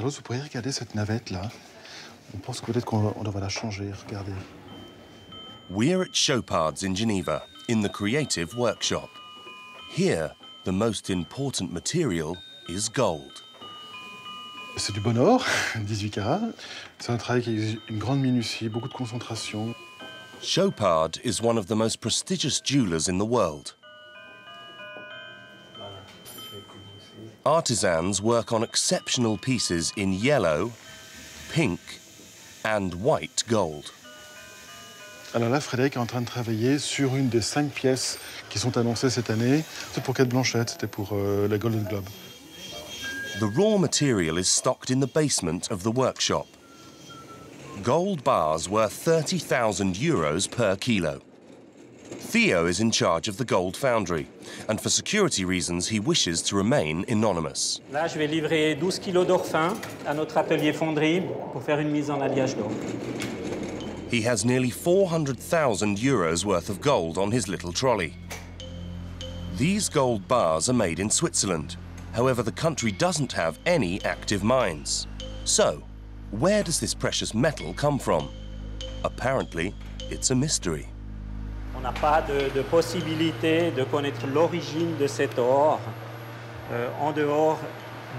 Carlos, vous pourriez regarder cette navette-là. On pense que peut-être qu'on va la changer. Regardez. We're at Chopard's in Geneva, in the creative workshop. Here, the most important material is gold. C'est du bon or, 18 carats. C'est un travail qui exige une grande minutie, beaucoup de concentration. Chopard is one of the most prestigious jewelers in the world. Artisans work on exceptional pieces in yellow, pink and white gold. Alors là, Frédéric est en train de travailler sur une des 5 pièces qui sont annoncées cette année. C'est pour Kate Blanchett, c'était pour la Golden Globe. The raw material is stocked in the basement of the workshop. Gold bars worth 30,000 euros per kilo. Theo is in charge of the gold foundry, and for security reasons, he wishes to remain anonymous. Là, je vais livrer 12 kilos d'or fin à notre atelier fonderie pour faire une mise en alliage d'or. He has nearly 400,000 euros worth of gold on his little trolley. These gold bars are made in Switzerland. However, the country doesn't have any active mines. So, where does this precious metal come from? Apparently, it's a mystery. On n'a pas de possibilité de connaître l'origine de cet or en dehors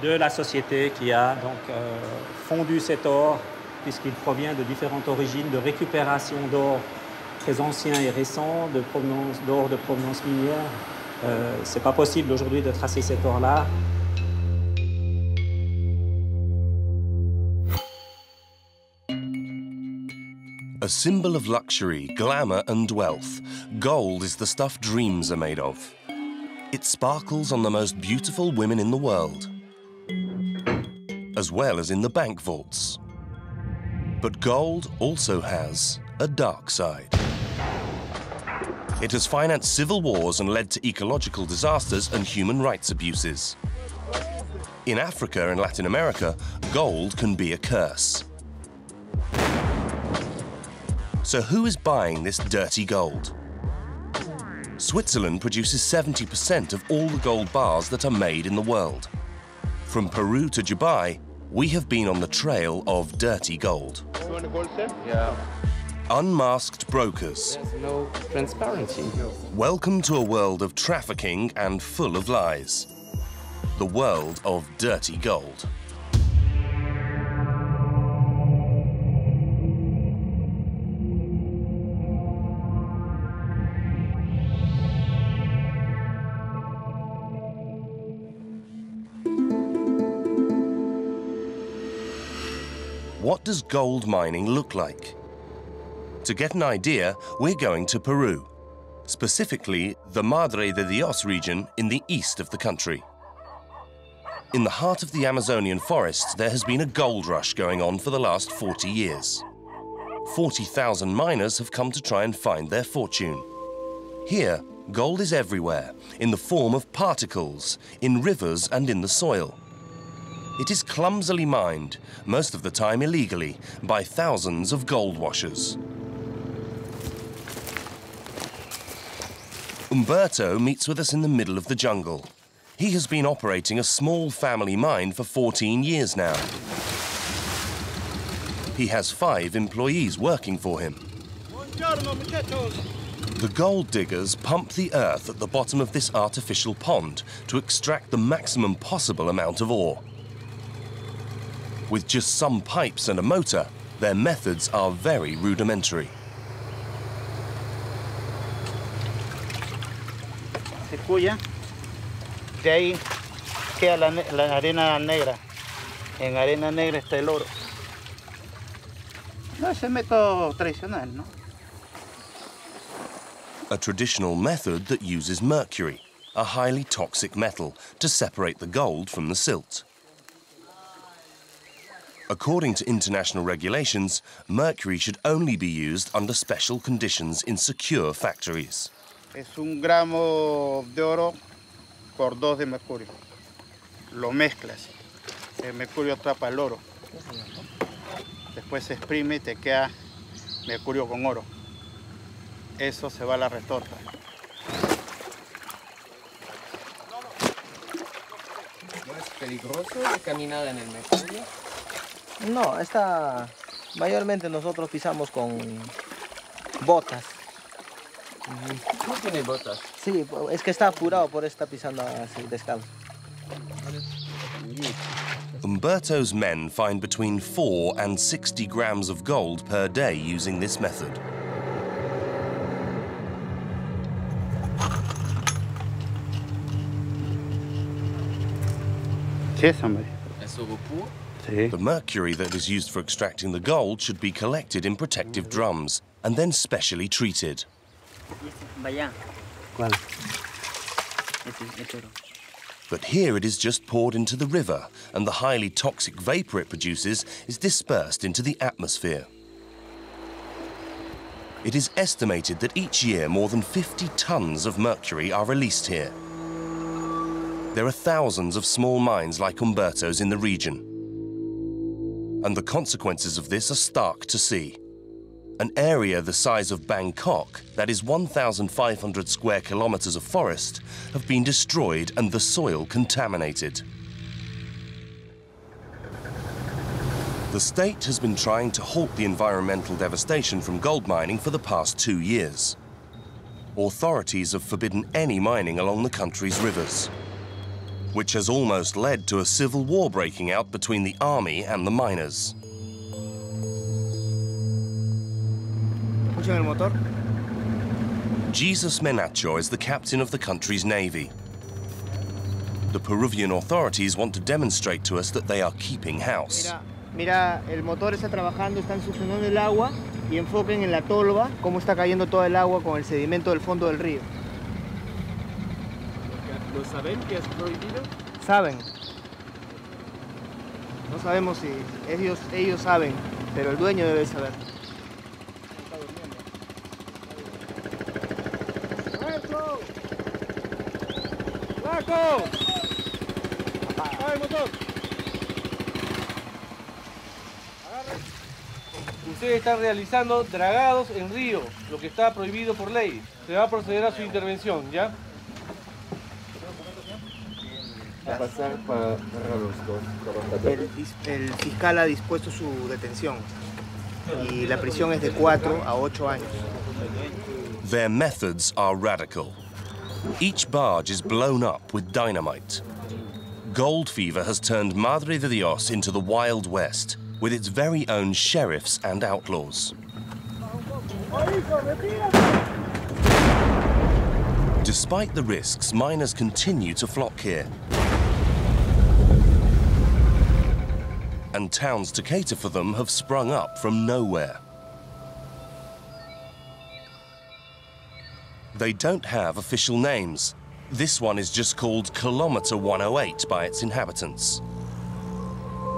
de la société qui a donc fondu cet or, puisqu'il provient de différentes origines de récupération d'or très anciens et récents, d'or de provenance minière. C'est pas possible aujourd'hui de tracer cet or-là. A symbol of luxury, glamour and wealth, gold is the stuff dreams are made of. It sparkles on the most beautiful women in the world, as well as in the bank vaults. But gold also has a dark side. It has financed civil wars and led to ecological disasters and human rights abuses. In Africa and Latin America, gold can be a curse. So who is buying this dirty gold? Switzerland produces 70% of all the gold bars that are made in the world. From Peru to Dubai, we have been on the trail of dirty gold. Yeah. Unmasked brokers. There's no transparency. Welcome to a world of trafficking and full of lies. The world of dirty gold. What does gold mining look like? To get an idea, we're going to Peru, specifically the Madre de Dios region in the east of the country. In the heart of the Amazonian forests, there has been a gold rush going on for the last 40 years. 40,000 miners have come to try and find their fortune. Here, gold is everywhere, in the form of particles, in rivers and in the soil. It is clumsily mined, most of the time illegally, by thousands of gold washers. Umberto meets with us in the middle of the jungle. He has been operating a small family mine for 14 years now. He has 5 employees working for him. The gold diggers pump the earth at the bottom of this artificial pond to extract the maximum possible amount of ore. With just some pipes and a motor, their methods are very rudimentary. Se cuya, de ahí queda la arena negra. En arena negra está el oro. No, es el método tradicional, ¿no? A traditional method that uses mercury, a highly toxic metal, to separate the gold from the silt. According to international regulations, mercury should only be used under special conditions in secure factories. Es 1 gramo de oro por 2 de mercurio. Lo mezclas. El mercurio atrapa el oro. Después se exprime y te queda mercurio con oro. Eso se va a la retorta. ¿No es peligroso la caminada en el mercurio? No, esta mayormente nosotros pisamos con botas. ¿No tiene botas? Sí, es que está apurado por estar pisando así descalzo. Umberto's men find between 4 and 60 grams of gold per day using this method. The mercury that is used for extracting the gold should be collected in protective drums and then specially treated. But here it is just poured into the river, and the highly toxic vapor it produces is dispersed into the atmosphere. It is estimated that each year more than 50 tons of mercury are released here. There are thousands of small mines like Umberto's in the region, and the consequences of this are stark to see. An area the size of Bangkok, that is 1,500 square kilometers of forest, have been destroyed and the soil contaminated. The state has been trying to halt the environmental devastation from gold mining for the past 2 years. Authorities have forbidden any mining along the country's rivers, which has almost led to a civil war breaking out between the army and the miners. Jesus Menacho is the captain of the country's navy. The Peruvian authorities want to demonstrate to us that they are keeping house. Mira, el motor está trabajando, están succionando el agua y enfoquen en la tolva cómo está cayendo todo el agua con el sedimento del fondo del río. ¿Lo saben que es prohibido? Saben. No sabemos si ellos saben, pero el dueño debe saber. ¡Maestro! ¡Flaco! ¡Apaga el motor! Ustedes están realizando dragados en río, lo que está prohibido por ley. Se va a proceder a su intervención, ¿ya? A pasar para los dos trabajadores. El fiscal ha dispuesto su detención y la prisión es de 4 a 8 años. Their methods are radical. Each barge is blown up with dynamite. Gold fever has turned Madre de Dios into the Wild West, with its very own sheriffs and outlaws. Despite the risks, miners continue to flock here. And towns to cater for them have sprung up from nowhere. They don't have official names. This one is just called Kilometer 108 by its inhabitants.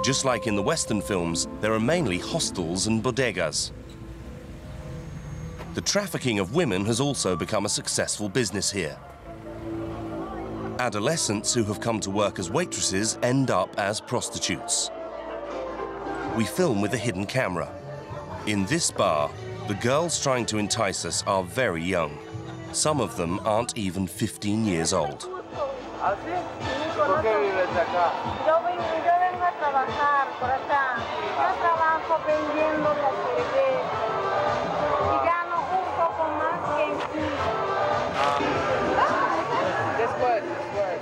Just like in the Western films, there are mainly hostels and bodegas. The trafficking of women has also become a successful business here. Adolescents who have come to work as waitresses end up as prostitutes. We film with a hidden camera. In this bar, the girls trying to entice us are very young. Some of them aren't even 15 years old. ¿Por qué vives acá? Yo vengo a trabajar por acá. Yo trabajo vendiendo la cerveza. Y gano un poco más que en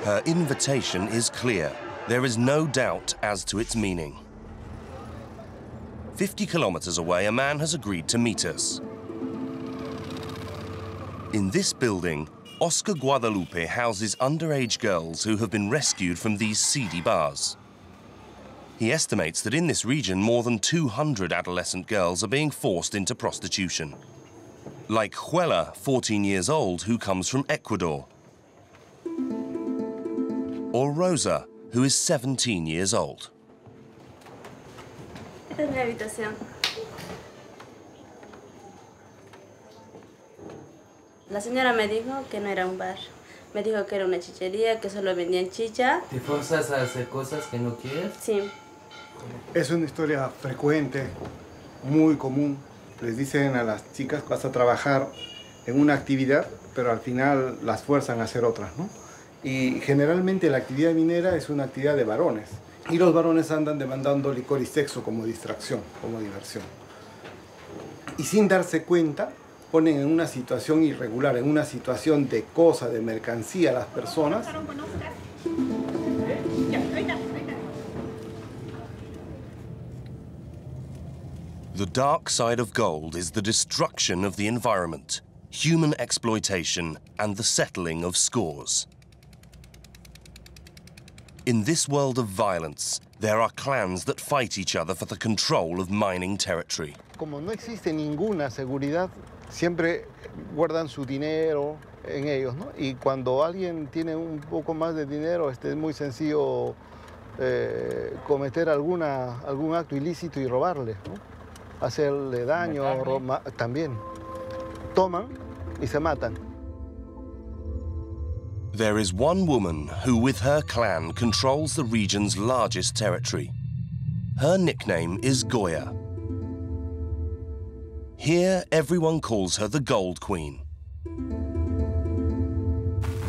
Her invitation is clear. There is no doubt as to its meaning. 50 kilometers away, a man has agreed to meet us. In this building, Oscar Guadalupe houses underage girls who have been rescued from these seedy bars. He estimates that in this region, more than 200 adolescent girls are being forced into prostitution. Like Juela, 14 years old, who comes from Ecuador. Or Rosa, who is 17 years old. Esta es mi habitación. La señora me dijo que no era un bar. Me dijo que era una chichería, que solo vendían chicha. ¿Te forzas a hacer cosas que no quieres? Sí. Es una historia frecuente, muy común. Les dicen a las chicas que vas a trabajar en una actividad, pero al final las fuerzan a hacer otras, ¿no? Y generalmente la actividad minera es una actividad de varones. Y los varones andan demandando licor y sexo como distracción, como diversión. Y sin darse cuenta, ponen en una situación irregular, en una situación de cosa, de mercancía a las personas. The dark side of gold is the destruction of the environment, human exploitation, and the settling of scores. In this world of violence, there are clans that fight each other for the control of mining territory. Como no existe ninguna seguridad, siempre guardan su dinero en ellos, ¿no? Y cuando alguien tiene un poco más de dinero, es muy sencillo cometer algún acto ilícito y robarle, ¿no? Hacerle daño, también. Toman y se matan. There is one woman who, with her clan, controls the region's largest territory. Her nickname is Goya. Here, everyone calls her the Gold Queen.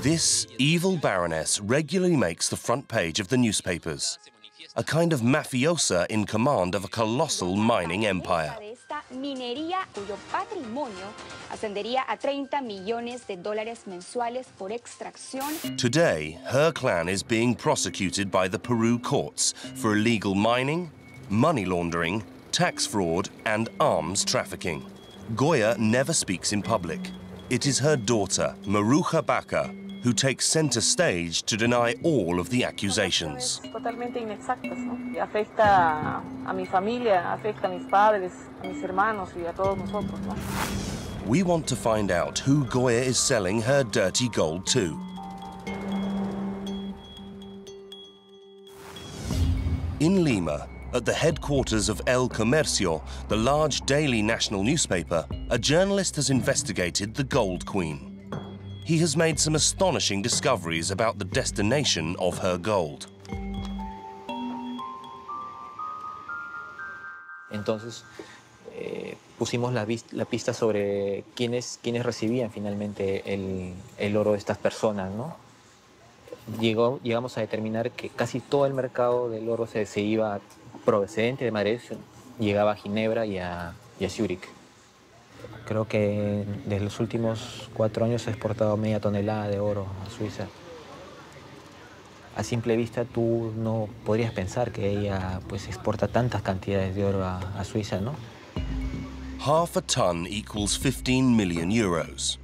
This evil baroness regularly makes the front page of the newspapers, a kind of mafiosa in command of a colossal mining empire. Minería cuyo patrimonio ascendería a $30 millones mensuales por extracción. Today, her clan is being prosecuted by the Peru courts for illegal mining, money laundering, tax fraud, and arms trafficking. Goya never speaks in public. It is her daughter, Maruja Baca, who takes center stage to deny all of the accusations. Totalmente inexactas, ¿no? Afecta a mi familia, afecta a mis padres, a mis hermanos y a todos nosotros, ¿no? We want to find out who Goya is selling her dirty gold to. In Lima, at the headquarters of El Comercio, the large daily national newspaper, a journalist has investigated the Gold Queen. He has made some astonishing discoveries about the destination of her gold. Entonces, pusimos la pista sobre quiénes recibían finalmente el oro de estas personas, ¿no? Llegamos a determinar que casi todo el mercado del oro se iba procedente de Madrid, llegaba a Ginebra y a Zúrich. Creo que desde los últimos 4 años se ha exportado media tonelada de oro a Suiza. A simple vista tú no podrías pensar que ella pues exporta tantas cantidades de oro a Suiza, ¿no? Half a ton equals 15 million euros.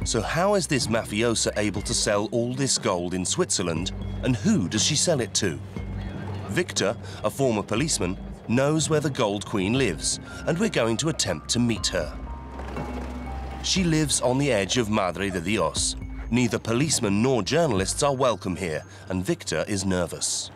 So how is this mafiosa able to sell all this gold in Switzerland, and who does she sell it to? Victor, a former policeman, knows where the Gold Queen lives, and we're going to attempt to meet her. She lives on the edge of Madre de Dios. Neither policemen nor journalists are welcome here, and Victor is nervous.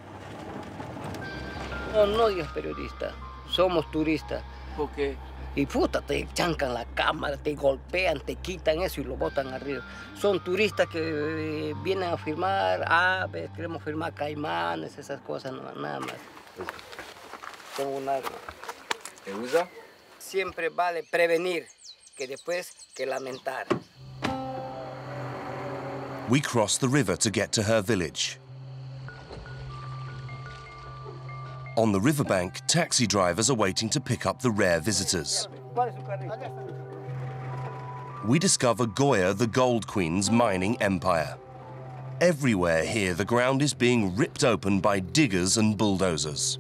No digas periodista, somos turistas. ¿Por qué? Y puta, te chancan la cámara, te golpean, te quitan eso y lo botan arriba. Son turistas que vienen a firmar aves, queremos firmar caimanes, esas cosas, no, nada más. Tengo un arma. ¿Te usa? Siempre vale prevenir que después que lamentar. We cross the river to get to her village. On the riverbank, taxi drivers are waiting to pick up the rare visitors. We discover Goya, the Gold Queen's mining empire. Everywhere here, the ground is being ripped open by diggers and bulldozers.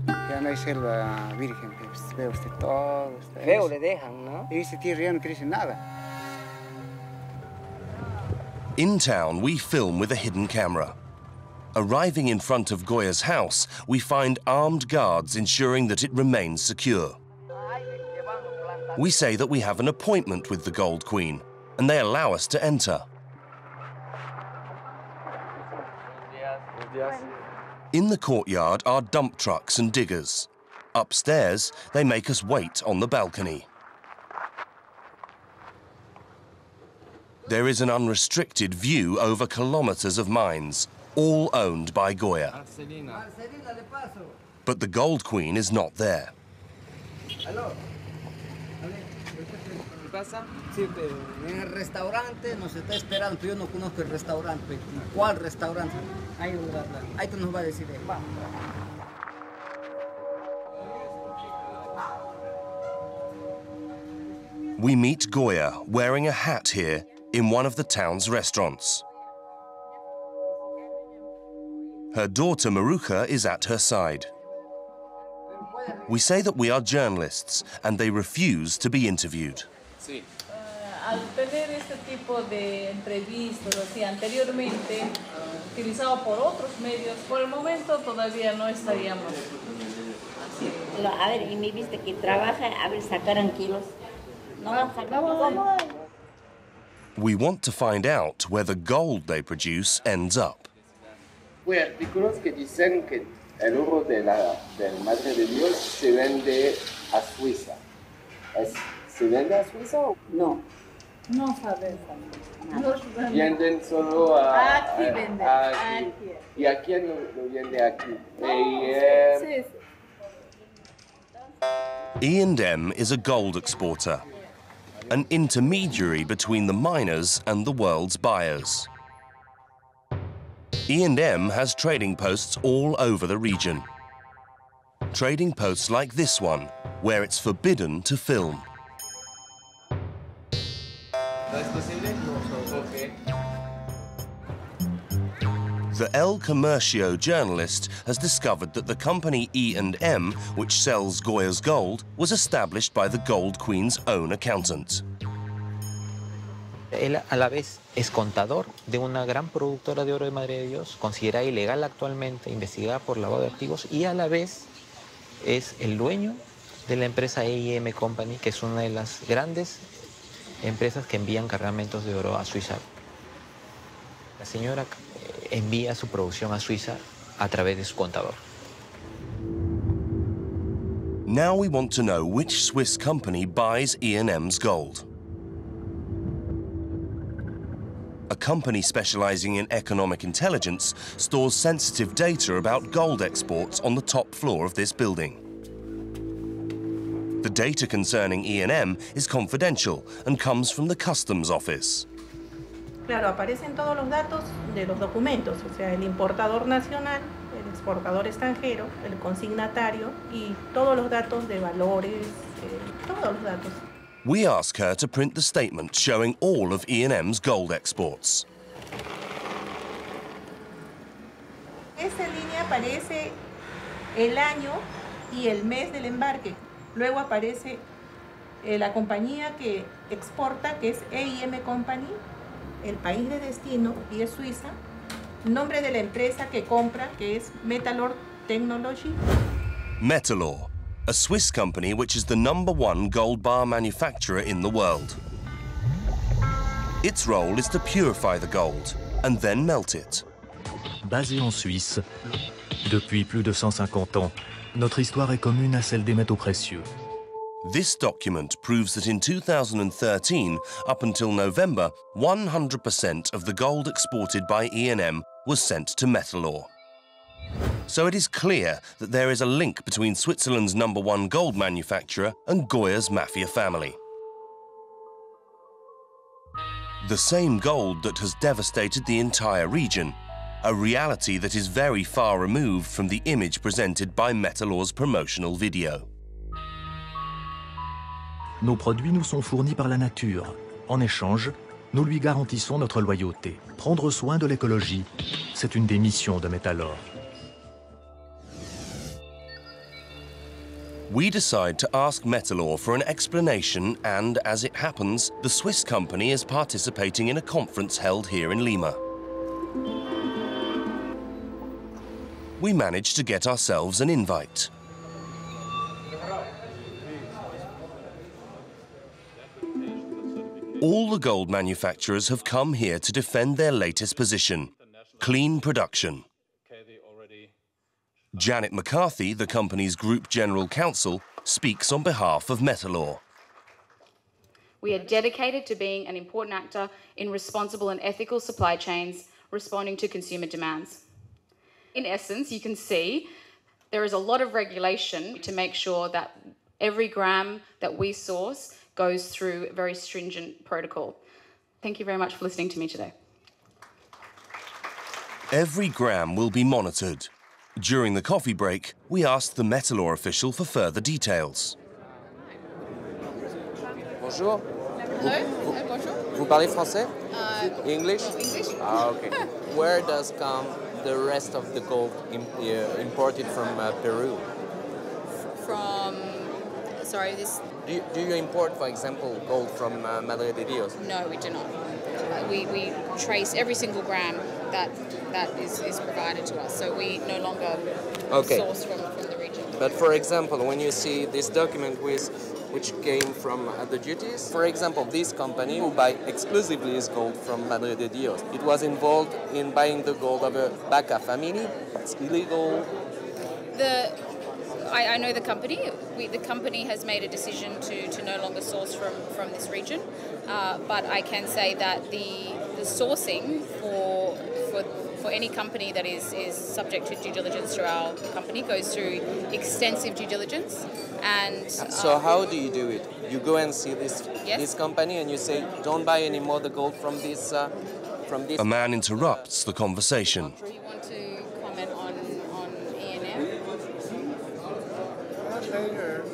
Ya no hay selva virgen, ve usted todo. Feo le dejan, ¿no? Y ese tierra ya no crece nada. In town, we film with a hidden camera. Arriving in front of Goya's house, we find armed guards ensuring that it remains secure. We say that we have an appointment with the Gold Queen, and they allow us to enter. In the courtyard are dump trucks and diggers. Upstairs, they make us wait on the balcony. There is an unrestricted view over kilometers of mines, all owned by Goya. But the Gold Queen is not there. pasa? Sí, pero en el restaurante nos está esperando, pero yo no conozco el restaurante. ¿Cuál restaurante? Ahí tú nos va a decir. Vamos. We meet Goya wearing a hat here in one of the town's restaurants. Her daughter Maruja is at her side. We say that we are journalists and they refuse to be interviewed. Sí. Al tener este tipo de entrevistas, así anteriormente utilizado por otros medios, por el momento todavía no estaríamos así. A ver, y me viste que trabaja, a ver, sacaran kilos. No, We want to find out where the gold they produce ends up. Hay artículos que dicen que el oro del Madre de Dios se vende a Suiza. ¿Se vende a Suiza o no? No sabemos. Venden solo a... Aquí venden. Aquí. ¿Y a quién lo vende aquí? Sí. E&M is a gold exporter, an intermediary between the miners and the world's buyers. E&M has trading posts all over the region. Trading posts like this one, where it's forbidden to film. The El Comercio journalist has discovered that the company E&M, which sells Goya's gold, was established by the Gold Queen's own accountant. Él a la vez es contador de una gran productora de oro de Madre de Dios, considerada ilegal actualmente, investigada por lavado de activos, y a la vez es el dueño de la empresa E&M Company, que es una de las grandes empresas que envían cargamentos de oro a Suiza. La señora envía su producción a Suiza a través de su contador. Now we want to know which Swiss company buys E&M's gold. A company specializing in economic intelligence stores sensitive data about gold exports on the top floor of this building. The data concerning E&M is confidential and comes from the customs office. Claro, aparecen todos los datos de los documentos, o sea, el importador nacional, el exportador extranjero, el consignatario y todos los datos de valores, todos los datos. We ask her to print the statement showing all of E&M's gold exports. Esta línea aparece el año y el mes del embarque. Luego aparece la compañía que exporta, que es E&M Company, el país de destino, y es Suiza. Nombre de la empresa que compra, que es Metalor Technology. Metalor, a Swiss company which is the #1 gold bar manufacturer in the world. Its role is to purify the gold and then melt it. Basé en Suisse, depuis plus de 150 ans, notre histoire est commune à celle des métaux précieux. This document proves that in 2013, up until November, 100% of the gold exported by E&M was sent to Metalor. So it is clear that there is a link between Switzerland's #1 gold manufacturer and Goya's mafia family. The same gold that has devastated the entire region, a reality that is very far removed from the image presented by Metalor's promotional video. Nos produits nous sont fournis par la nature. En échange, nous lui garantissons notre loyauté. Prendre soin de l'écologie, c'est une des missions de Metalor. We decide to ask Metalor for an explanation and, as it happens, the Swiss company is participating in a conference held here in Lima. We manage to get ourselves an invite. All the gold manufacturers have come here to defend their latest position, clean production. Janet McCarthy, the company's Group General Counsel, speaks on behalf of Metalor. We are dedicated to being an important actor in responsible and ethical supply chains, responding to consumer demands. In essence, you can see there is a lot of regulation to make sure that every gram that we source goes through a very stringent protocol. Thank you very much for listening to me today. Every gram will be monitored. During the coffee break, we asked the Metalor official for further details. Bonjour. Hello. Bonjour. Vous parlez français? English? English. Ah, okay. Where does come the rest of the gold imported from Peru? From, sorry, this... Do you import, for example, gold from Madre de Dios? No, we do not. We trace every single gram that is provided to us, so we no longer source from the region. But for example, when you see this document which came from the duties, for example, this company who buy exclusively his gold from Madre de Dios, it was involved in buying the gold of a Baca family. It's illegal. I know the company. The company has made a decision to no longer source from this region, but I can say that the sourcing for any company that is subject to due diligence through our company goes through extensive due diligence. And so how do you do it? You go and see this company and you say, don't buy any more the gold from this. A man interrupts the conversation. You want to comment on E&M?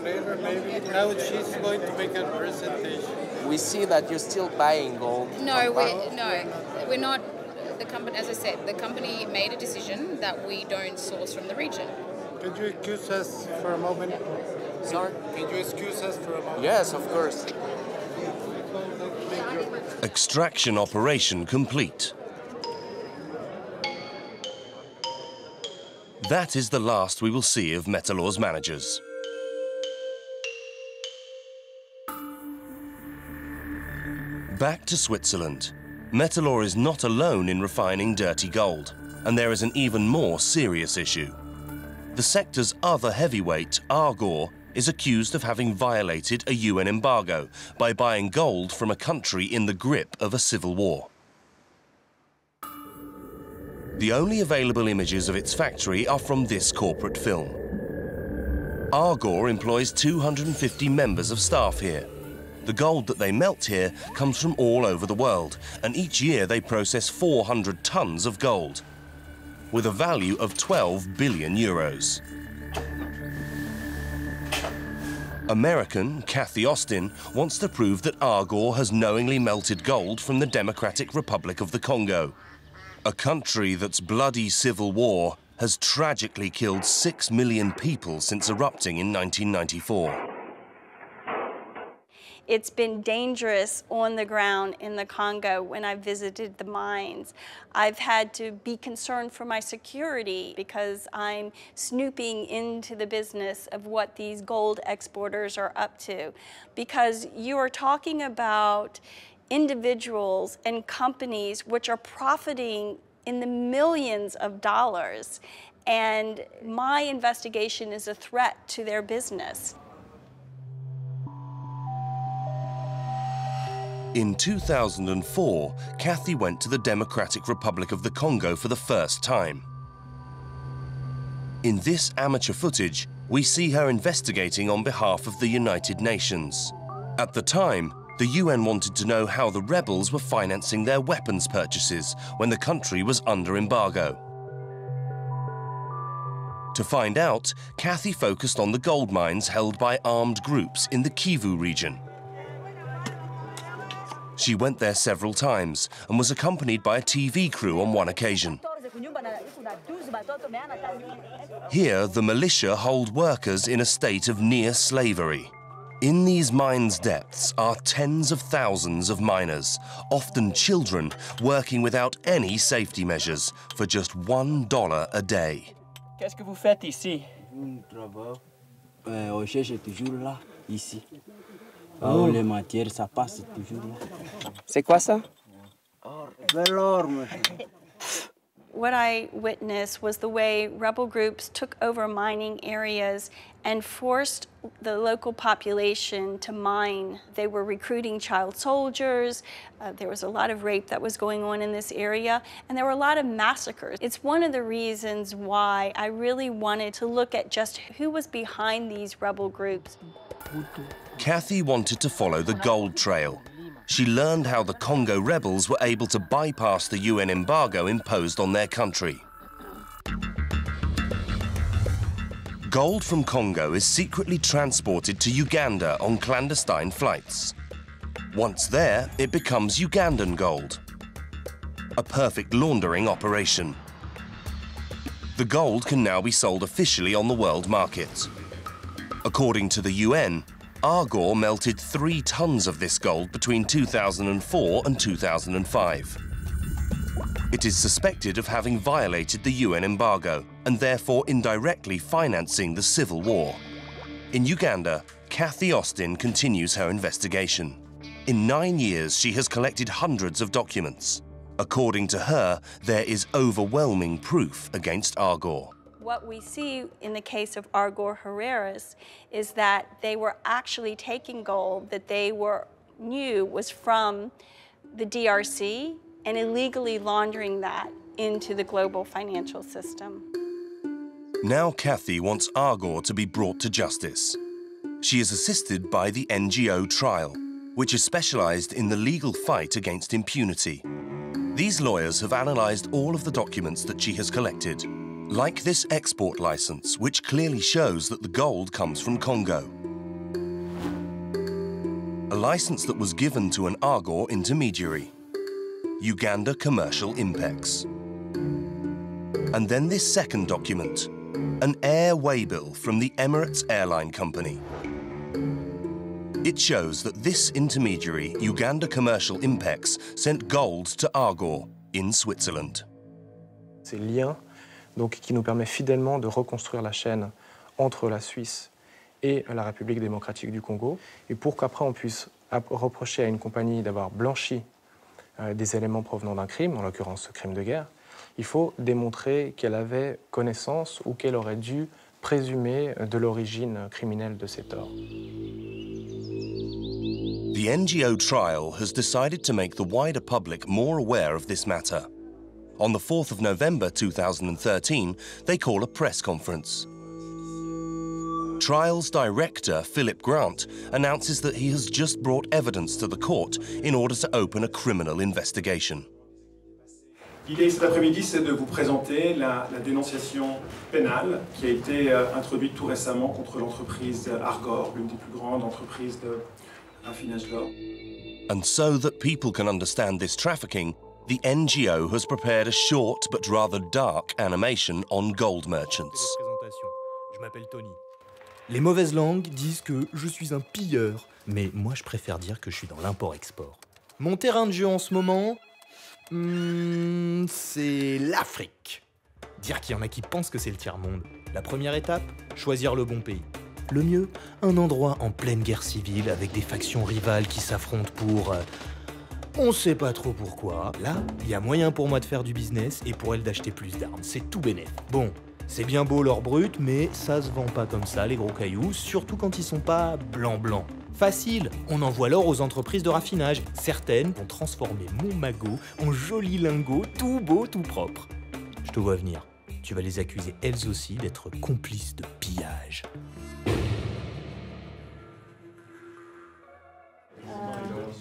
Later, maybe. Now she's going to make a presentation. We see that you're still buying gold. No, we're not. The company, as I said, the company made a decision that we don't source from the region. Could you excuse us for a moment? Sorry? Could you excuse us for a moment? Yes, of course. Extraction operation complete. That is the last we will see of Metalor's managers. Back to Switzerland. Metalor is not alone in refining dirty gold, and there is an even more serious issue. The sector's other heavyweight, Argor, is accused of having violated a UN embargo by buying gold from a country in the grip of a civil war. The only available images of its factory are from this corporate film. Argor employs 250 members of staff here. The gold that they melt here comes from all over the world, and each year they process 400 tons of gold, with a value of 12 billion euros. American Kathy Austin wants to prove that Argor has knowingly melted gold from the Democratic Republic of the Congo, a country that's bloody civil war has tragically killed 6 million people since erupting in 1994. It's been dangerous on the ground in the Congo when I visited the mines. I've had to be concerned for my security because I'm snooping into the business of what these gold exporters are up to. Because you are talking about individuals and companies which are profiting in the millions of dollars, and my investigation is a threat to their business. In 2004, Kathy went to the Democratic Republic of the Congo for the first time. In this amateur footage, we see her investigating on behalf of the United Nations. At the time, the UN wanted to know how the rebels were financing their weapons purchases when the country was under embargo. To find out, Kathy focused on the gold mines held by armed groups in the Kivu region. She went there several times and was accompanied by a TV crew on one occasion. Here, the militia hold workers in a state of near slavery. In these mines' depths are tens of thousands of miners, often children, working without any safety measures for just $1 a day. Qu'est-ce que vous faites ici? On travaille. On cherche toujours là, ici. Les matières, ça passe toujours là. C'est quoi ça? What I witnessed was the way rebel groups took over mining areas and forced the local population to mine. They were recruiting child soldiers. There was a lot of rape that was going on in this area, and there were a lot of massacres. It's one of the reasons why I really wanted to look at just who was behind these rebel groups. Kathy wanted to follow the gold trail. She learned how the Congo rebels were able to bypass the UN embargo imposed on their country. Gold from Congo is secretly transported to Uganda on clandestine flights. Once there, it becomes Ugandan gold. A perfect laundering operation. The gold can now be sold officially on the world market. According to the UN, Argor melted 3 tons of this gold between 2004 and 2005. It is suspected of having violated the UN embargo and therefore indirectly financing the civil war. In Uganda, Kathy Austin continues her investigation. In 9 years, she has collected hundreds of documents. According to her, there is overwhelming proof against Argor. What we see in the case of Argor Herreras is that they were actually taking gold that they knew was from the DRC and illegally laundering that into the global financial system. Now Kathy wants Argor to be brought to justice. She is assisted by the NGO Trial, which is specialized in the legal fight against impunity. These lawyers have analyzed all of the documents that she has collected, like this export license, which clearly shows that the gold comes from Congo. A license that was given to an Argor intermediary, Uganda Commercial Impex. And then this second document, an air waybill from the Emirates Airline Company. It shows that this intermediary, Uganda Commercial Impex, sent gold to Argor in Switzerland. C'est le lien donc, qui nous permet fidèlement de reconstruire la chaîne entre la Suisse et la République démocratique du Congo. Et pour qu'après on puisse reprocher à une compagnie d'avoir blanchi des éléments provenant d'un crime, en l'occurrence ce crime de guerre, il faut démontrer qu'elle avait connaissance ou qu'elle aurait dû présumer de l'origine criminelle de ces torts. The NGO Trial has decided to make the wider public more aware of this matter. On the 4th of November 2013, they call a press conference. Trial's director, Philip Grant, announces that he has just brought evidence to the court in order to open a criminal investigation. L'idée cet après-midi, c'est de vous présenter la dénonciation pénale qui a été introduite tout récemment contre l'entreprise Argor, l'une des plus grandes entreprises de raffinage d'or. And so that people can understand this trafficking, the NGO has prepared a short but rather dark animation on gold merchants. Je m'appelle Tony. Les mauvaises langues disent que je suis un pilleur, mais moi je préfère dire que je suis dans l'import-export. Mon terrain de jeu en ce moment, c'est l'Afrique. Dire qu'il y en a qui pensent que c'est le tiers-monde. La première étape, choisir le bon pays. Le mieux, un endroit en pleine guerre civile avec des factions rivales qui s'affrontent pour... on sait pas trop pourquoi. Là, il y a moyen pour moi de faire du business et pour elle d'acheter plus d'armes. C'est tout bénef. Bon, c'est bien beau l'or brut, mais ça se vend pas comme ça, les gros cailloux, surtout quand ils sont pas blanc-blanc. Facile, on envoie l'or aux entreprises de raffinage. Certaines vont transformer mon magot en joli lingot, tout beau, tout propre. Je te vois venir. Tu vas les accuser elles aussi d'être complices de pillage.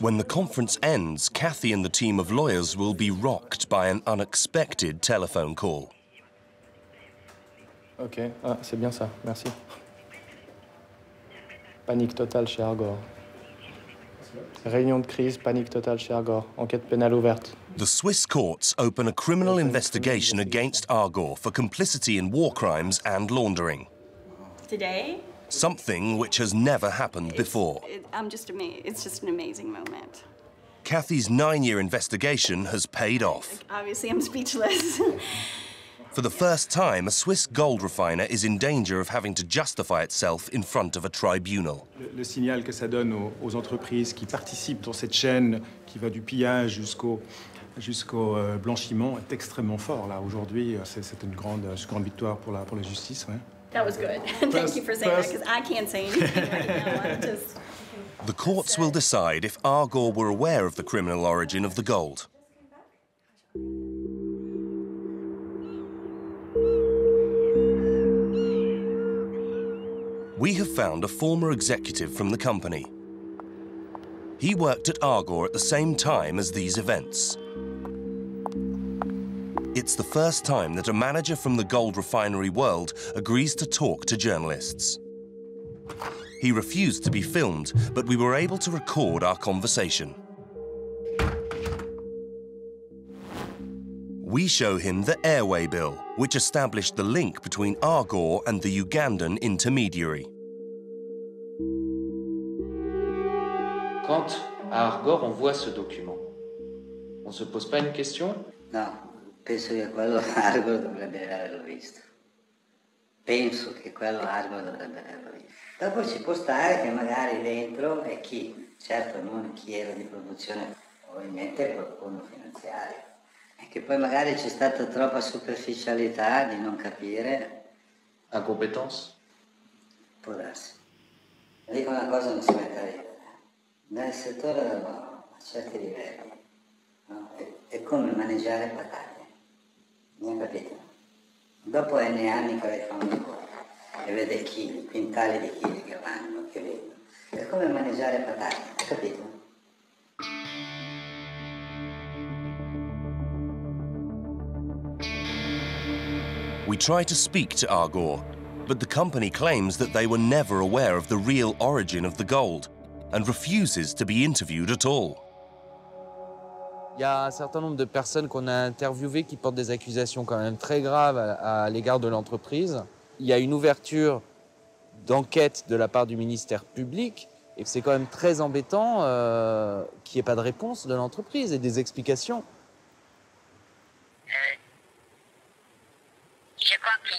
When the conference ends, Kathy and the team of lawyers will be rocked by an unexpected telephone call. Ok, ah, c'est bien ça, merci. Panique totale chez Argor. Réunion de crise, panique totale chez Argor. Enquête pénale ouverte. The Swiss courts open a criminal investigation against Argor for complicity in war crimes and laundering. Today, Something which has never happened before. I'm just amazed. It's just an amazing moment. Kathy's 9-year investigation has paid off. Obviously, I'm speechless. For the first time, a Swiss gold refiner is in danger of having to justify itself in front of a tribunal. Le signal que ça donne aux entreprises qui participent dans cette chaîne qui va du pillage jusqu'au blanchiment est extrêmement fort. Là, aujourd'hui, c'est une grande victoire pour la justice. Ouais. That was good. Thank you for saying that, because I can't say anything right now. I'm just... The courts will decide if Argor were aware of the criminal origin of the gold. We have found a former executive from the company. He worked at Argor at the same time as these events. It's the first time that a manager from the gold refinery world agrees to talk to journalists. He refused to be filmed, but we were able to record our conversation. We show him the airway bill, which established the link between Argor and the Ugandan intermediary. Quand à Argor on voit ce document, on se pose pas une question? No, penso che quello Argor dovrebbe averlo visto. Penso che quello Argor dovrebbe averlo visto. Dopo ci può stare che magari dentro è chi, certo non chi era di produzione, probabilmente qualcuno finanziario. E che poi magari c'è stata troppa superficialità di non capire. Incompetence? Può darsi. Dico una cosa, non si mette a ridere. Nel settore dell'oro, a certi livelli, no? È come maneggiare patate. Mi ha capito? Dopo N anni che lei fa un lavoro e vede chili, quintali di chili che vanno, che vengono. È come maneggiare patate, hai capito? We try to speak to Argor, but the company claims that they were never aware of the real origin of the gold and refuses to be interviewed at all. Il y a un certain nombre de personnes qu'on a interviewées qui portent des accusations quand même très graves à l'égard de l'entreprise. Il y a une ouverture d'enquête de la part du ministère public et c'est quand même très embêtant qu'il n'y ait pas de réponse de l'entreprise et des explications. Je crois que,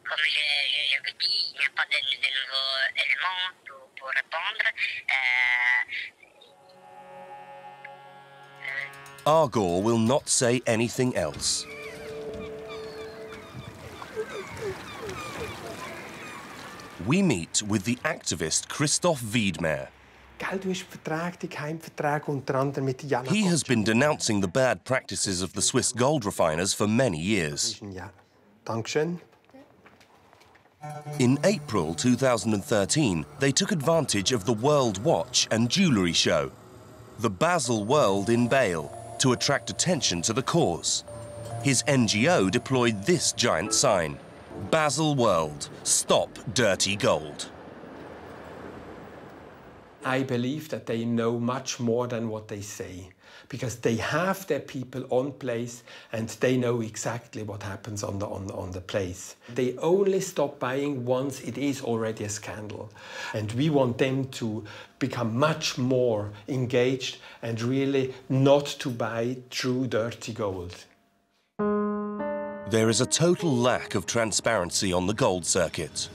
comme je vous dis, il n'y a pas de nouveaux éléments pour répondre. Argor will not say anything else. We meet with the activist Christoph Wiedmer. He has been denouncing the bad practices of the Swiss gold refiners for many years. In April 2013, they took advantage of the World Watch and Jewellery Show, the Basel World in Bale, to attract attention to the cause. His NGO deployed this giant sign: Basel World, Stop Dirty Gold. I believe that they know much more than what they say, because they have their people on place and they know exactly what happens on the place. They only stop buying once it is already a scandal. And we want them to become much more engaged and really not to buy true dirty gold. There is a total lack of transparency on the gold circuit.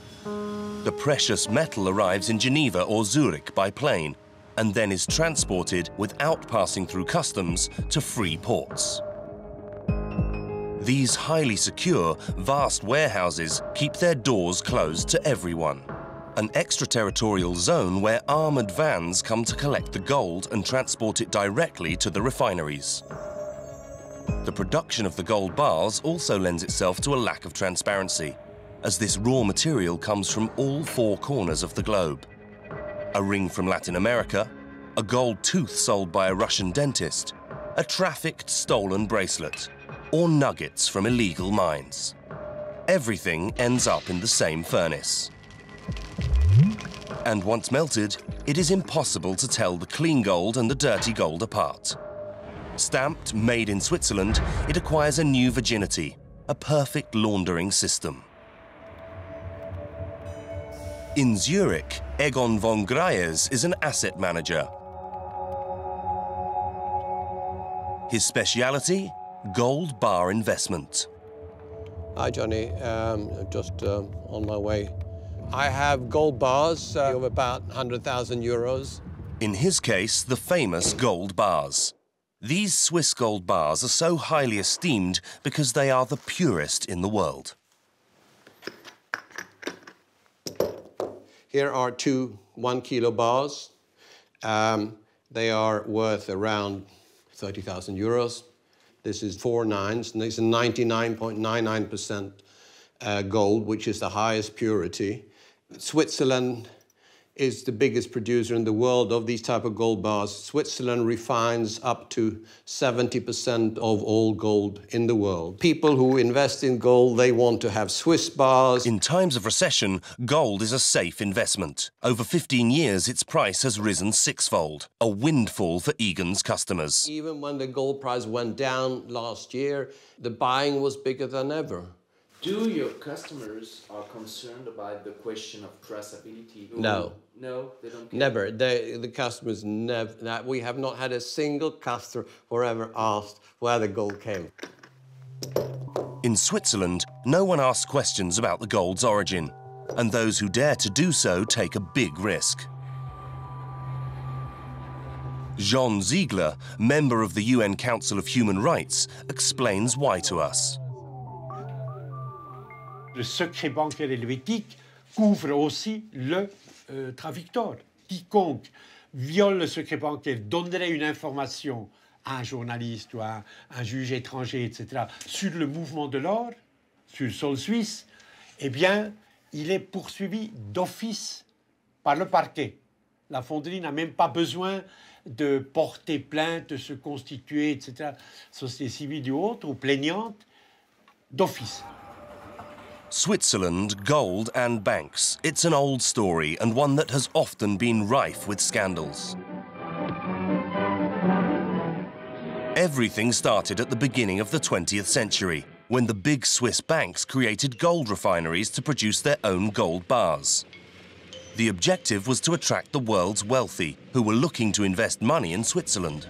The precious metal arrives in Geneva or Zurich by plane and then is transported without passing through customs to free ports. These highly secure, vast warehouses keep their doors closed to everyone. An extraterritorial zone where armoured vans come to collect the gold and transport it directly to the refineries. The production of the gold bars also lends itself to a lack of transparency, as this raw material comes from all four corners of the globe. A ring from Latin America, a gold tooth sold by a Russian dentist, a trafficked stolen bracelet, or nuggets from illegal mines. Everything ends up in the same furnace. And once melted, it is impossible to tell the clean gold and the dirty gold apart. Stamped made in Switzerland, it acquires a new virginity, a perfect laundering system. In Zurich, Egon von Greyers is an asset manager. His speciality? Gold bar investment. Hi, Johnny. Just on my way. I have gold bars of about 100,000 euros. In his case, the famous gold bars. These Swiss gold bars are so highly esteemed because they are the purest in the world. Here are two 1 kilo bars. They are worth around 30,000 euros. This is 4 nines, and these are 99.99% gold, which is the highest purity. Switzerland is the biggest producer in the world of these type of gold bars. Switzerland refines up to 70% of all gold in the world. People who invest in gold, they want to have Swiss bars. In times of recession, gold is a safe investment. Over 15 years, its price has risen sixfold, a windfall for Egan's customers. Even when the gold price went down last year, the buying was bigger than ever. Do your customers are concerned about the question of traceability? No. No, they don't care? Never. The customers never. We have not had a single customer who ever asked where the gold came. In Switzerland, no one asks questions about the gold's origin, and those who dare to do so take a big risk. Jean Ziegler, member of the UN Council of Human Rights, explains why to us. Le secret bancaire helvétique couvre aussi le traducteur. Quiconque viole le secret bancaire, donnerait une information à un journaliste ou à un juge étranger, etc., sur le mouvement de l'or, sur le sol suisse, eh bien, il est poursuivi d'office par le parquet. La fonderie n'a même pas besoin de porter plainte, de se constituer, etc., société civile ou autre, ou plaignante, d'office. Switzerland, gold and banks. It's an old story and one that has often been rife with scandals. Everything started at the beginning of the 20th century, when the big Swiss banks created gold refineries to produce their own gold bars. The objective was to attract the world's wealthy, who were looking to invest money in Switzerland.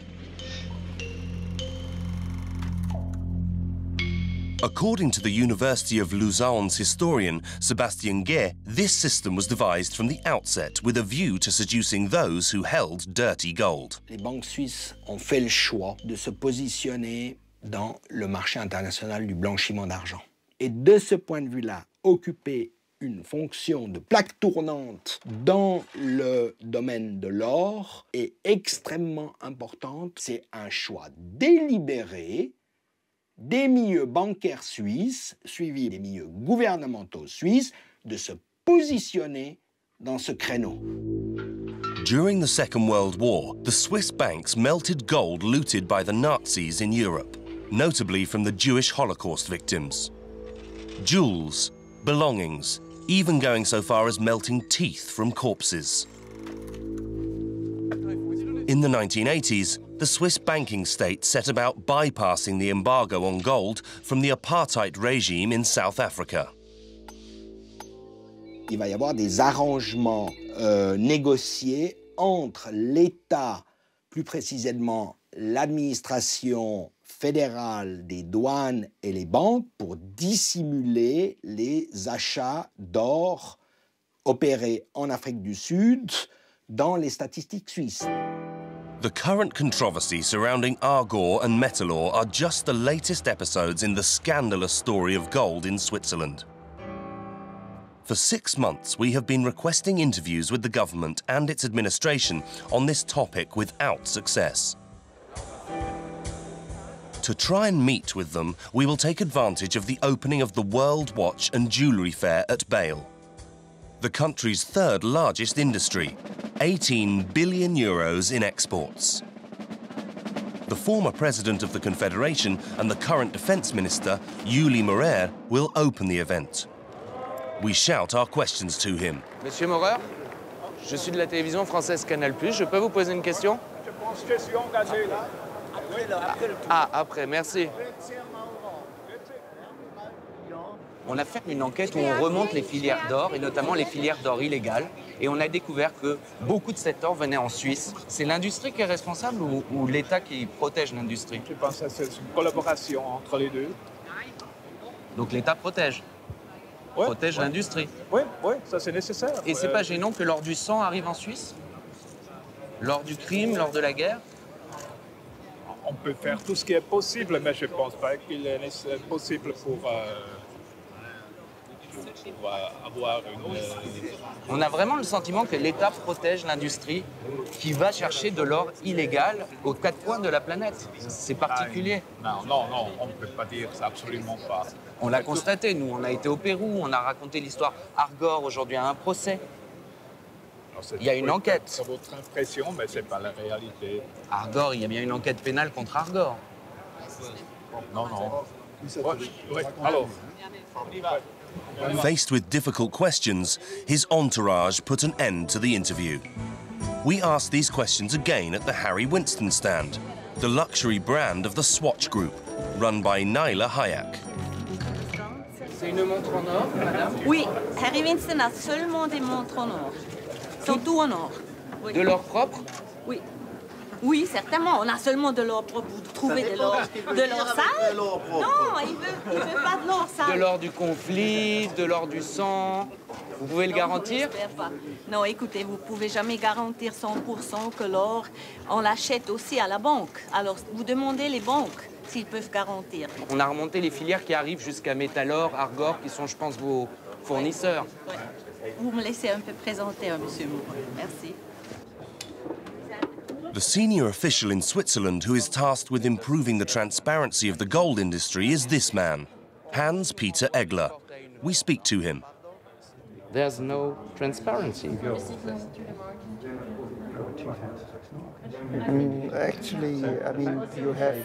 According to the University of Lausanne's historian, Sébastien Gilles, this system was devised from the outset with a view to seducing those who held dirty gold. Les banques suisses ont fait le choix de se positionner dans le marché international du blanchiment d'argent. Et de ce point de vue-là, occuper une fonction de plaque tournante dans le domaine de l'or est extrêmement importante. C'est un choix délibéré des milieux bancaires suisses, suivis des milieux gouvernementaux suisses, de se positionner dans ce créneau. During the Second World War, the Swiss banks melted gold looted by the Nazis in Europe, notably from the Jewish Holocaust victims. Jewels, belongings, even going so far as melting teeth from corpses. In the 1980s, the Swiss banking state set about bypassing the embargo on gold from the apartheid regime in South Africa. Il va y avoir des arrangements négociés entre l'État, plus précisément l'administration fédérale des douanes et les banques, pour dissimuler les achats d'or opérés en Afrique du Sud dans les statistiques suisses. The current controversy surrounding Argor and Metalor are just the latest episodes in the scandalous story of gold in Switzerland. For 6 months, we have been requesting interviews with the government and its administration on this topic without success. To try and meet with them, we will take advantage of the opening of the World Watch and Jewellery Fair at Bâle, the country's third largest industry, 18 billion euros in exports. The former president of the Confederation and the current defence minister, Gilles Maurer, will open the event. We shout our questions to him. Monsieur Maurer, je suis de la télévision française Canal+. Je peux vous poser une question? Je pense question engagée là. Ah, après, merci. On a fait une enquête où on remonte les filières d'or, et notamment les filières d'or illégales, et on a découvert que beaucoup de cet or venait en Suisse. C'est l'industrie qui est responsable ou l'État qui protège l'industrie? Je pense que c'est une collaboration entre les deux. Donc l'État protège? Ouais, protège l'industrie? Oui, ça c'est nécessaire. Et c'est pas gênant que l'or du sang arrive en Suisse? L'or du crime, l'or de la guerre? On peut faire tout ce qui est possible, mais je ne pense pas qu'il est possible pour avoir une... On a vraiment le sentiment que l'État protège l'industrie qui va chercher de l'or illégal aux quatre coins de la planète. C'est particulier. Non, on ne peut pas dire ça, absolument pas. On l'a constaté, nous, on a été au Pérou, on a raconté l'histoire. Argor, aujourd'hui, a un procès. Il y a une enquête. C'est votre impression, mais ce n'est pas la réalité. Argor, il y a bien une enquête pénale contre Argor. Non. Oui, alors... Faced with difficult questions, his entourage put an end to the interview. We asked these questions again at the Harry Winston stand, the luxury brand of the Swatch Group, run by Naila Hayek. C'est une montre en or, madame? Oui, Harry Winston a seulement des montres en or. Sont tout en or. Oui. De l'or propre? Oui. Oui, certainement. On a seulement de l'or propre. Vous trouvez de l'or sale? Non, il veut pas de l'or sale. De l'or du conflit, de l'or du sang. Vous pouvez le garantir? Pas. Non, écoutez, vous pouvez jamais garantir 100% que l'or, on l'achète aussi à la banque. Alors, vous demandez les banques s'ils peuvent garantir. On a remonté les filières qui arrivent jusqu'à Métalor, Argor, qui sont, je pense, vos fournisseurs. Ouais. Vous me laissez un peu présenter, monsieur Moore. Merci. The senior official in Switzerland who is tasked with improving the transparency of the gold industry is this man, Hans-Peter Egler. We speak to him. There's no transparency. Actually, I mean, you have,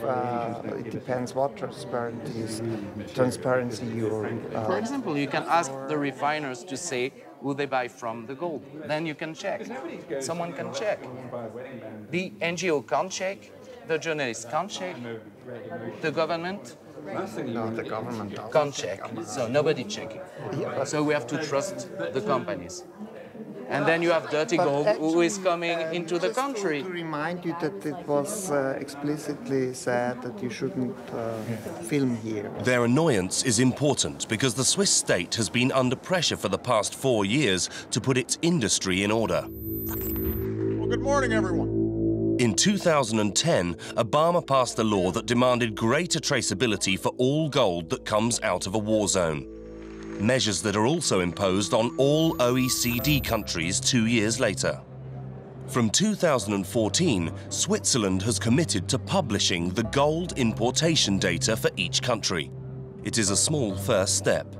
it depends what transparency you're... For example, you can ask the refiners to say who they buy from the gold. Then you can check. Someone can check. The NGO can't check. The journalists can't check. The government? No, the government can't check. So nobody checking. So we have to trust the companies. And then you have dirty gold who is coming into the country. To remind you that it was explicitly said that you shouldn't film here. Their annoyance is important because the Swiss state has been under pressure for the past 4 years to put its industry in order. Well, good morning, everyone. In 2010, Obama passed a law that demanded greater traceability for all gold that comes out of a war zone. Measures that are also imposed on all OECD countries 2 years later. From 2014, Switzerland has committed to publishing the gold importation data for each country. It is a small first step.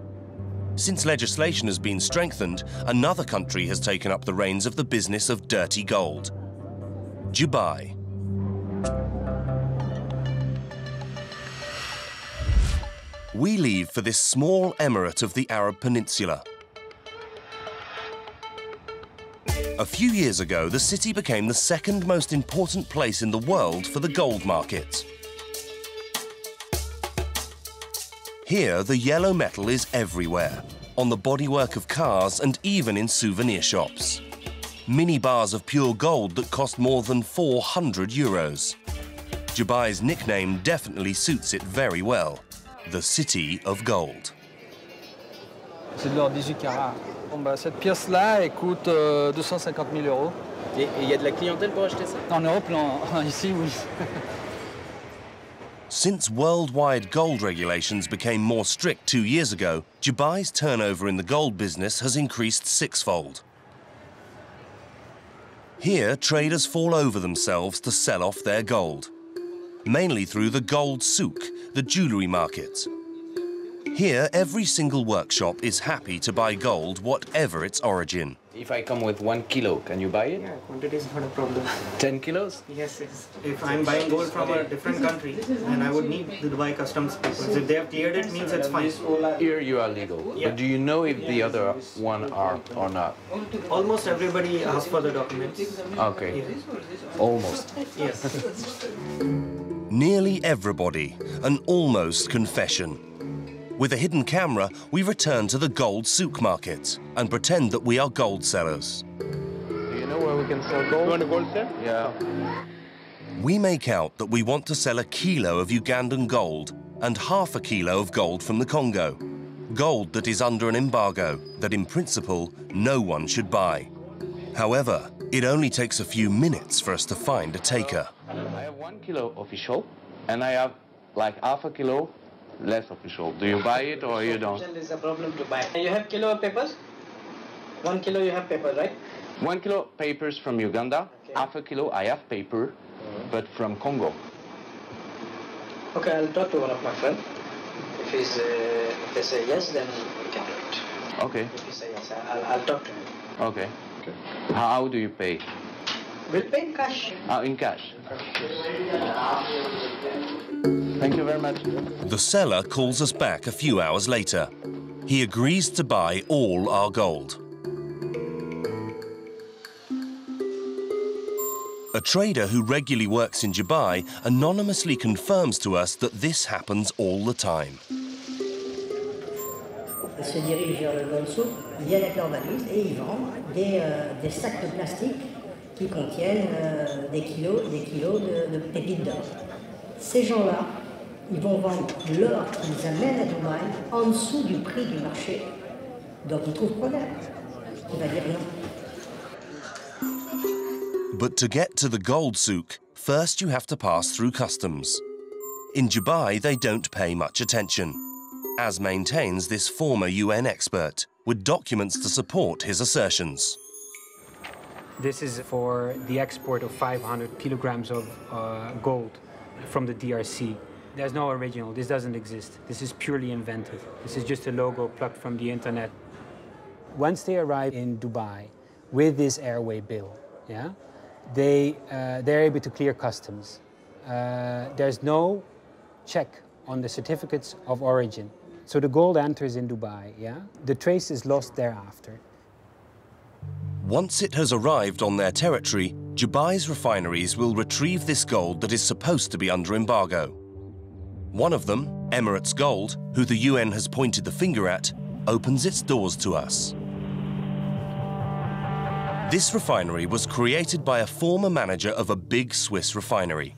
Since legislation has been strengthened, another country has taken up the reins of the business of dirty gold: Dubai. We leave for this small emirate of the Arab Peninsula. A few years ago, the city became the second most important place in the world for the gold market. Here, the yellow metal is everywhere, on the bodywork of cars and even in souvenir shops. Mini bars of pure gold that cost more than 400 euros. Dubai's nickname definitely suits it very well. The City of Gold. C'est de l'or 18 carats. Bon, bah, cette pièce-là, elle coûte 250 000 euros. Et il y a de la clientèle pour acheter ça? En Europe, non. Ici, oui. Since worldwide gold regulations became more strict 2 years ago, Dubai's turnover in the gold business has increased sixfold. Here, traders fall over themselves to sell off their gold, mainly through the gold souk, the jewellery market. Here, every single workshop is happy to buy gold, whatever its origin. If I come with 1 kilo, can you buy it? Yeah, quantity is not a problem. 10 kilos? Yes, yes. If I'm buying gold from a different country, then I would need the Dubai customs people. If they have cleared it, means it's fine. Here you are legal. Yeah. But do you know if the other one are or not? Almost everybody asks for the documents. Okay. Yeah. Almost. Yes. Nearly everybody, an almost confession. With a hidden camera, we return to the gold souk market and pretend that we are gold sellers. Do you know where we can sell gold? You want a gold sale? Yeah. We make out that we want to sell a kilo of Ugandan gold and half a kilo of gold from the Congo. Gold that is under an embargo that, in principle, no one should buy. However, it only takes a few minutes for us to find a taker. I have 1 kilo official. and I have like half a kilo less official. Do you buy it or you don't? There's a problem to buy. You have kilo of papers? 1 kilo you have paper, right? 1 kilo papers from Uganda, okay. Half a kilo I have paper, but from Congo. Okay, I'll talk to one of my friends. If they say yes, then we can do it. Okay. If he say yes, I'll talk to him. Okay. How do you pay? We'll pay in cash. In cash. Thank you very much. The seller calls us back a few hours later. He agrees to buy all our gold. A trader who regularly works in Dubai anonymously confirms to us that this happens all the time. Ils se dirigent vers le gold souk, viennent avec leur valise et ils vendent des sacs de plastique qui contiennent des kilos de pépites d'or. Ces gens-là, ils vont vendre l'or qu'ils amènent à Dubaï en dessous du prix du marché. Donc ils trouvent problème. Il va dire non. But to get to the gold souk, first you have to pass through customs. In Dubai, they don't pay much attention, as maintains this former UN expert, with documents to support his assertions. This is for the export of 500 kilograms of gold from the DRC. There's no original, this doesn't exist. This is purely invented. This is just a logo plucked from the internet. Once they arrive in Dubai with this airway bill, yeah, they're able to clear customs. There's no check on the certificates of origin. So the gold enters in Dubai, yeah? The trace is lost thereafter. Once it has arrived on their territory, Dubai's refineries will retrieve this gold that is supposed to be under embargo. One of them, Emirates Gold, who the UN has pointed the finger at, opens its doors to us. This refinery was created by a former manager of a big Swiss refinery.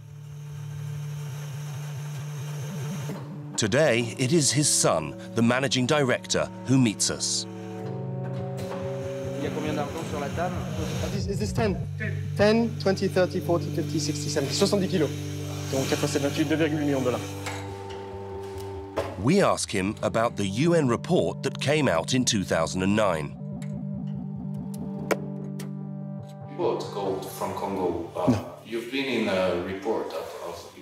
Today, it is his son, the managing director, who meets us. Is this 10? 10, 20, 30, 40, 50, 60, 70, 70 kilos. Donc 4,728, 2,8 millions de dollars. We ask him about the UN report that came out in 2009. You bought gold from Congo. No. You've been in a report of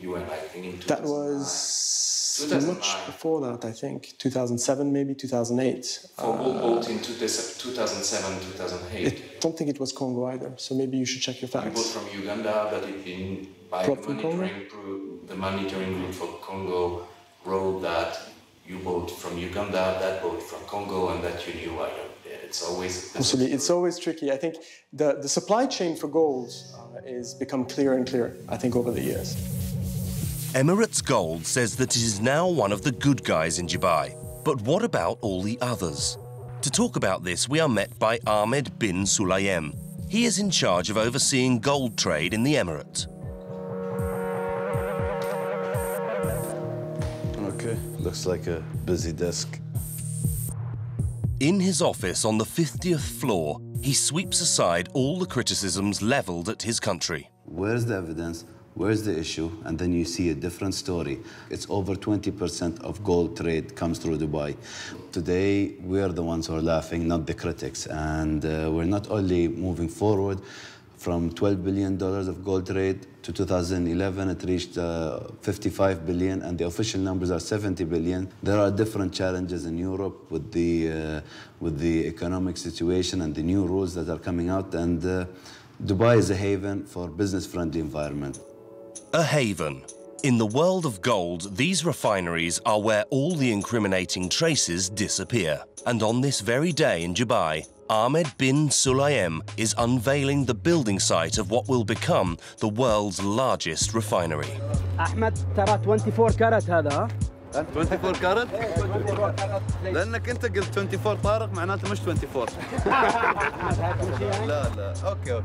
UN, I think, in 2009. That was much before that, I think. 2007, maybe 2008. For gold bought in 2007, 2008. I don't think it was Congo either, so maybe you should check your facts. You bought from Uganda, but it been by the monitoring group for Congo wrote that you bought from Uganda, that bought from Congo, and that you knew. It's always tricky. I think the supply chain for gold is become clearer and clearer, I think, over the years. Emirates Gold says that it is now one of the good guys in Dubai. But what about all the others? To talk about this, we are met by Ahmed bin Sulayem. He is in charge of overseeing gold trade in the Emirate. Okay, looks like a busy desk. In his office on the 50th floor, he sweeps aside all the criticisms leveled at his country. Where's the evidence? Where's the issue? And then you see a different story. It's over 20% of gold trade comes through Dubai. Today, we're the ones who are laughing, not the critics. And we're not only moving forward from $12 billion of gold trade to 2011, it reached 55 billion, and the official numbers are 70 billion. There are different challenges in Europe with the economic situation and the new rules that are coming out, and Dubai is a haven for business-friendly environment. A haven. In the world of gold, these refineries are where all the incriminating traces disappear. And on this very day in Dubai, Ahmed bin Sulayem is unveiling the building site of what will become the world's largest refinery. Ahmed, ترى 24 كارات هذا 24 كارت؟ لأنك أنت قلت 24 طارق معناته مش 24. لا أوكي.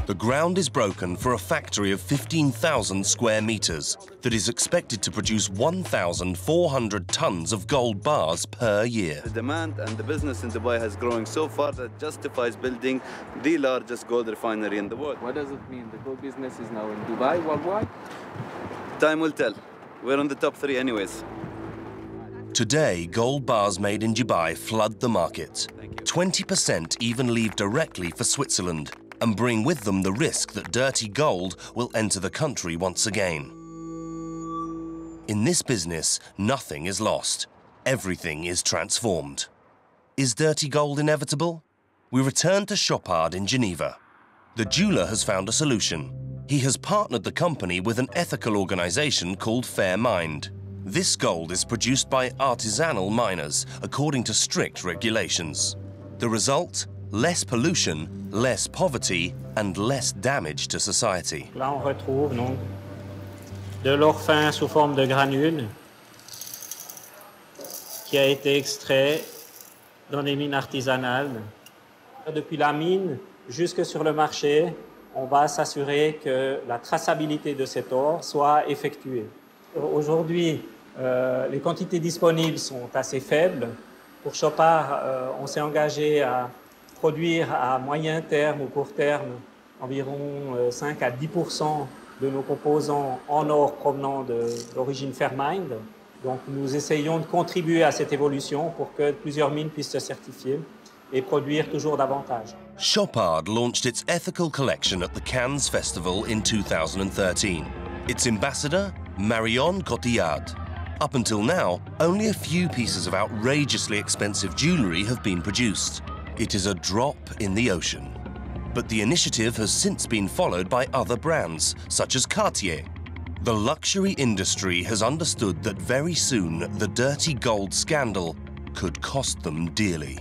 The ground is broken for a factory of 15,000 square meters that is expected to produce 1,400 tons of gold bars per year. The demand and the business in Dubai has growing so far that justifies building the largest gold refinery in the world. What does it mean? The gold business is now in Dubai worldwide? Time will tell. We're on the top 3 anyways. Today, gold bars made in Dubai flood the market. 20% even leave directly for Switzerland and bring with them the risk that dirty gold will enter the country once again. In this business, nothing is lost. Everything is transformed. Is dirty gold inevitable? We return to Chopard in Geneva. The jeweler has found a solution. He has partnered the company with an ethical organization called Fair Mind. This gold is produced by artisanal miners according to strict regulations. The result? Less pollution, less poverty, and less damage to society. Là, on retrouve donc de l'or fin sous forme de granules qui a été extrait dans des mines artisanales. Depuis la mine jusque sur le marché, on va s'assurer que la traçabilité de cet or soit effectuée. Aujourd'hui, les quantités disponibles sont assez faibles. Pour Chopard, on s'est engagé à produire à moyen terme ou court terme environ 5 à 10% de nos composants en or provenant d'origine Fairmind. Donc nous essayons de contribuer à cette évolution pour que plusieurs mines puissent se certifier et produire toujours davantage. Chopard launched its ethical collection at the Cannes Festival in 2013. Its ambassador, Marion Cotillard. Up until now, only a few pieces of outrageously expensive jewellery have been produced. It is a drop in the ocean. But the initiative has since been followed by other brands, such as Cartier. The luxury industry has understood that very soon the dirty gold scandal could cost them dearly.